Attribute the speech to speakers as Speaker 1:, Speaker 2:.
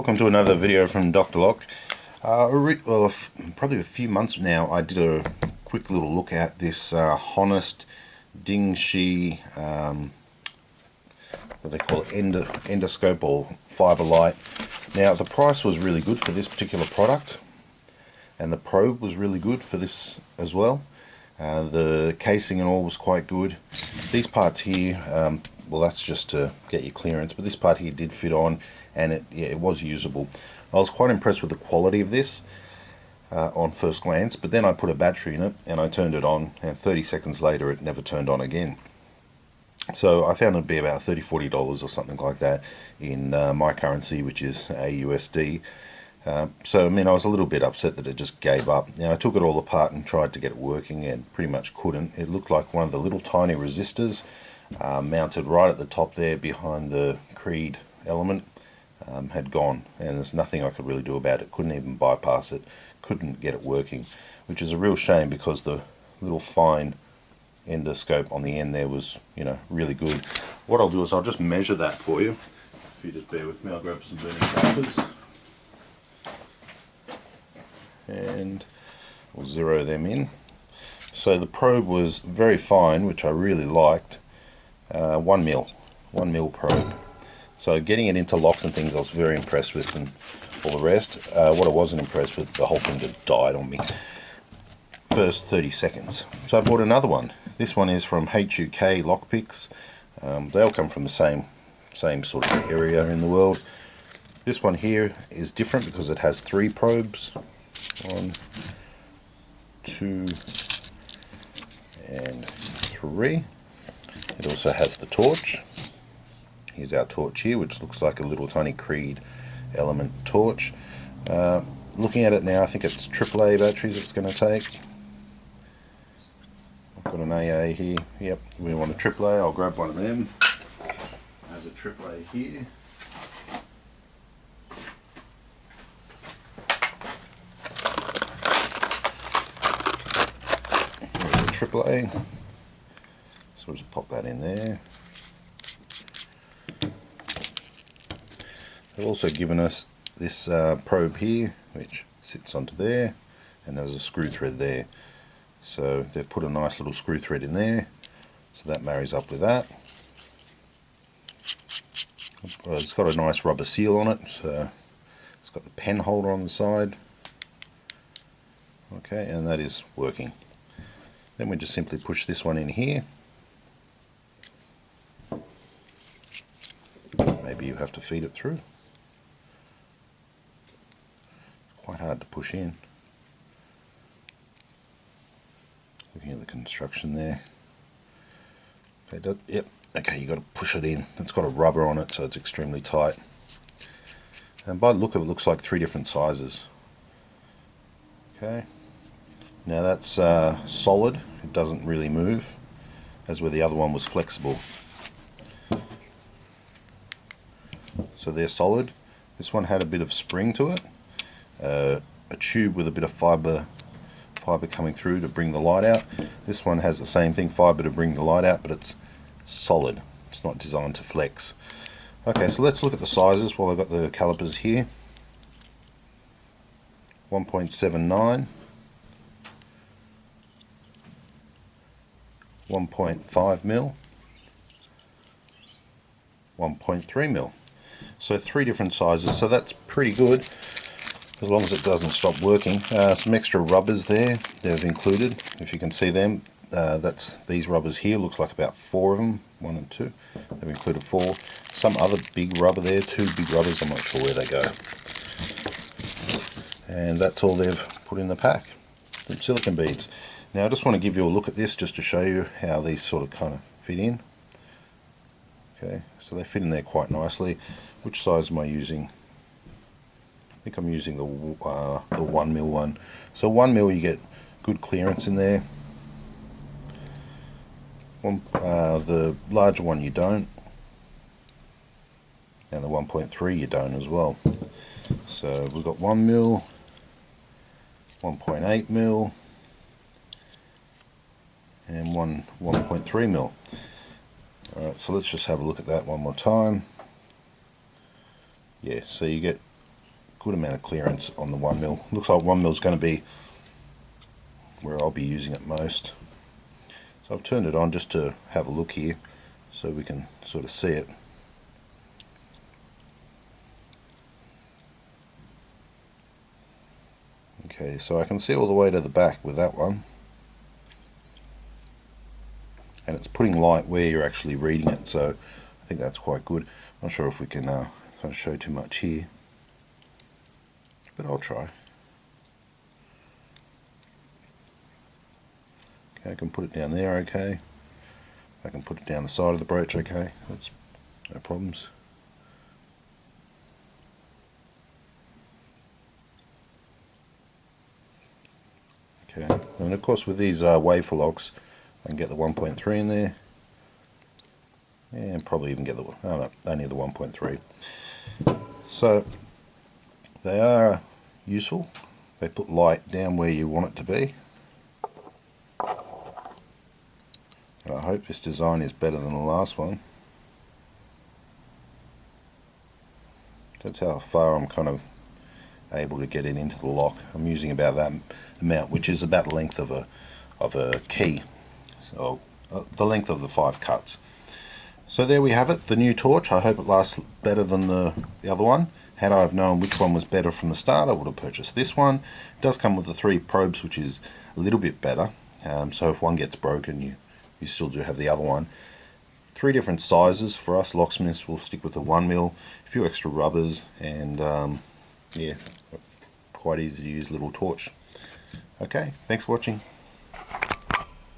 Speaker 1: welcome to another video from Dr. Lock. Probably a few months now I did a quick little look at this Honest Ding-Shi, what they call it, endoscope or fiber light. Now the price was really good for this particular product, and the probe was really good for this as well. The casing and all was quite good. These parts here, well, that's just to get your clearance, but this part here did fit on, and it was usable. I was quite impressed with the quality of this on first glance, but then I put a battery in it and I turned it on, and 30 seconds later it never turned on again. So I found it to be about $30–40 or something like that in my currency, which is AUSD. So I mean, I was a little bit upset that it just gave up. Now I took it all apart and tried to get it working, and pretty much couldn't. It looked like one of the little tiny resistors mounted right at the top there behind the Creed element had gone, and there's nothing I could really do about it. Couldn't even bypass it, couldn't get it working, which is a real shame because the little fine endoscope on the end there was, you know, really good. What I'll do is I'll just measure that for you. If you just bear with me, I'll grab some burning calipers and we'll zero them in. So the probe was very fine, which I really liked. 1 mil probe. So getting it into locks and things I was very impressed with, and all the rest. What I wasn't impressed with, the whole thing just died on me first 30 seconds. So I bought another one. This one is from HUK Lockpicks. They all come from the same sort of area in the world. This one here is different because it has 3 probes. 1, 2 and 3. It also has the torch. Here's our torch here, which looks like a little tiny Creed element torch. Looking at it now, I think it's AAA batteries it's going to take. I've got an AA here. Yep, we want a AAA. I'll grab one of them. There's a AAA here. There's a AAA. So we'll just pop that in there. They've also given us this probe here, which sits onto there, and there's a screw thread there. So they've put a nice little screw thread in there, so that marries up with that. It's got a nice rubber seal on it, so it's got the pen holder on the side. Okay, and that is working. Then we just simply push this one in here. Maybe you have to feed it through. Quite hard to push in. Looking at the construction there. Okay, yep. Okay, you got to push it in. It's got a rubber on it, so it's extremely tight. And by the look of it, looks like 3 different sizes. Okay. Now that's solid. It doesn't really move, as where the other one was flexible. So they're solid. This one had a bit of spring to it. A tube with a bit of fiber coming through to bring the light out. This one has the same thing, fiber to bring the light out, but it's solid. It's not designed to flex. Okay, so let's look at the sizes while I've got the calipers here. 1.79, 1.5 mil, 1.3 mil. So 3 different sizes, so that's pretty good, as long as it doesn't stop working. Some extra rubbers there they've included, if you can see them. That's these rubbers here, looks like about 4 of them, 1 and 2. They've included 4. Some other big rubber there, 2 big rubbers, I'm not sure where they go. And that's all they've put in the pack, some silicone beads. Now I just want to give you a look at this just to show you how these sort of kind of fit in. Okay, so they fit in there quite nicely. Which size am I using? I think I'm using the 1 mil one. So 1 mil, you get good clearance in there. The larger one you don't, and the 1.3 you don't as well. So we've got 1 mil, 1.8 mil, and 1.3 mil. Alright, so let's just have a look at that one more time. Yeah, so you get good amount of clearance on the 1mm. Looks like 1mm is going to be where I'll be using it most. So I've turned it on just to have a look here so we can sort of see it. Okay, so I can see all the way to the back with that one, and it's putting light where you're actually reading it, so I think that's quite good. I'm not sure if we can kind of show too much here, but I'll try. Okay, I can put it down there, okay. I can put it down the side of the brooch, okay. That's no problems. Okay, and of course with these wafer locks, I can get the 1.3 in there, and probably even get the only the 1.3. So they are useful. They put light down where you want it to be. And I hope this design is better than the last one. That's how far I'm kind of able to get it into the lock. I'm using about that amount, which is about the length of a key, so the length of the 5 cuts. So there we have it, the new torch. I hope it lasts better than the other one. Had I have known which one was better from the start, I would have purchased this one. It does come with the 3 probes, which is a little bit better, so if one gets broken you still do have the other one. 3 different sizes for us locksmiths. We'll stick with the 1mm, a few extra rubbers, and yeah, quite easy to use little torch. Okay, thanks for watching.